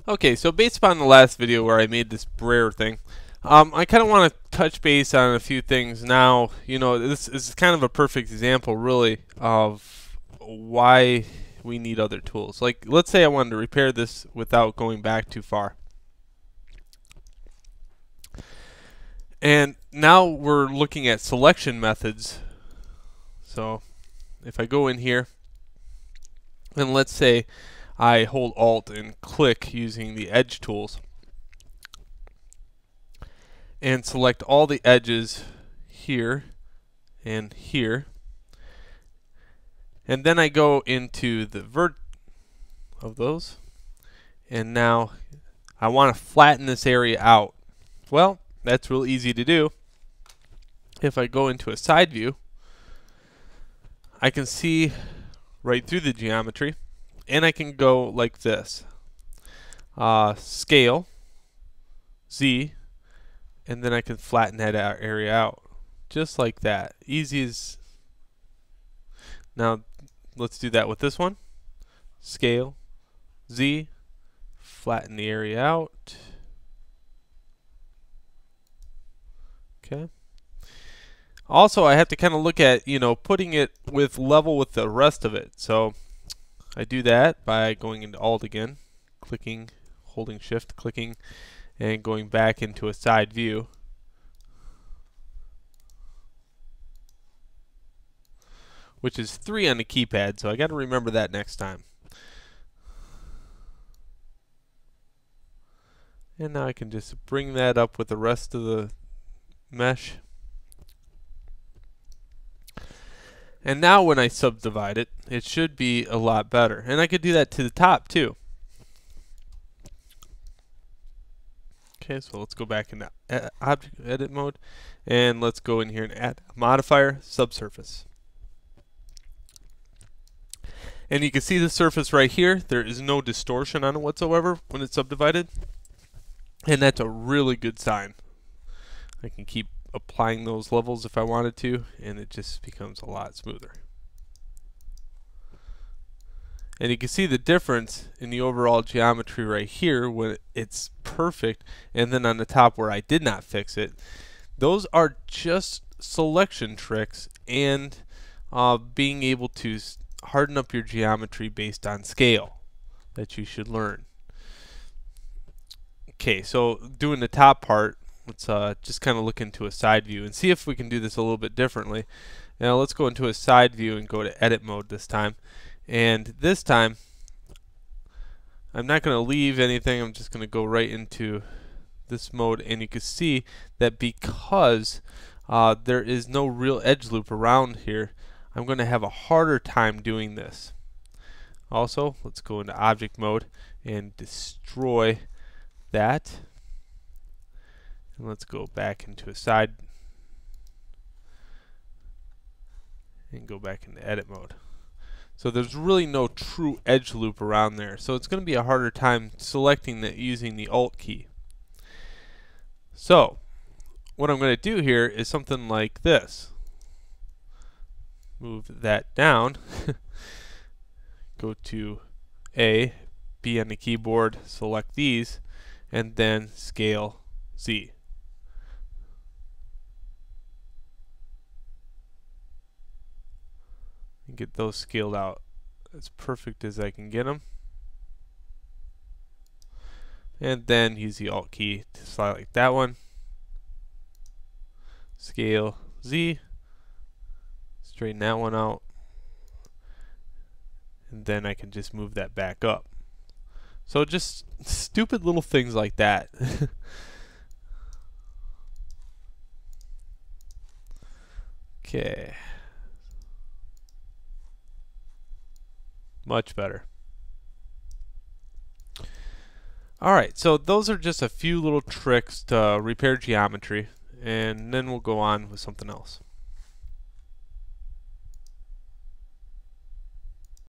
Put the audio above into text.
Okay, so based upon the last video where I made this brayer thing, I kind of want to touch base on a few things now. You know, this is kind of a perfect example, really, of why we need other tools. Like, let's say I wanted to repair this without going back too far. And now we're looking at selection methods. So if I go in here, and let's say I hold Alt and click using the edge tools and select all the edges here and here, and then I go into the vert of those, and now I want to flatten this area out. Well, that's real easy to do. If I go into a side view, I can see right through the geometry, and I can go like this. Scale, Z, and then I can flatten that area out. Just like that. Easy as... Now, let's do that with this one. Scale, Z, flatten the area out. Okay. Also, I have to kind of look at, putting it with level with the rest of it. So I do that by going into Alt again, clicking, holding Shift, clicking, and going back into a side view. Which is 3 on the keypad, so I got to remember that next time. And now I can just bring that up with the rest of the mesh. And now when I subdivide it, it should be a lot better. And I could do that to the top too. Okay, so let's go back into object edit mode, and let's go in here and add a modifier, subsurface. And you can see the surface right here. There is no distortion on it whatsoever when it's subdivided. And that's a really good sign. I can keep applying those levels if I wanted to, and it just becomes a lot smoother. And you can see the difference in the overall geometry right here when it's perfect, and then on the top where I did not fix it. Those are just selection tricks and being able to harden up your geometry based on scale that you should learn. Okay, so doing the top part, let's just kind of look into a side view and see if we can do this a little bit differently. Now let's go into a side view and go to edit mode this time. And this time, I'm not going to leave anything. I'm just going to go right into this mode, and you can see that because there is no real edge loop around here, I'm going to have a harder time doing this. Also, let's go into object mode and destroy that. And let's go back into a side and go back into edit mode. So there's really no true edge loop around there. So it's going to be a harder time selecting that using the Alt key. So what I'm going to do here is something like this. Move that down. Go to A, B on the keyboard, select these, and then scale Z. And get those scaled out as perfect as I can get them. And then use the Alt key to select that one. Scale Z. Straighten that one out. And then I can just move that back up. So just stupid little things like that. Okay. Much better. Alright, so those are just a few little tricks to repair geometry, and then we'll go on with something else.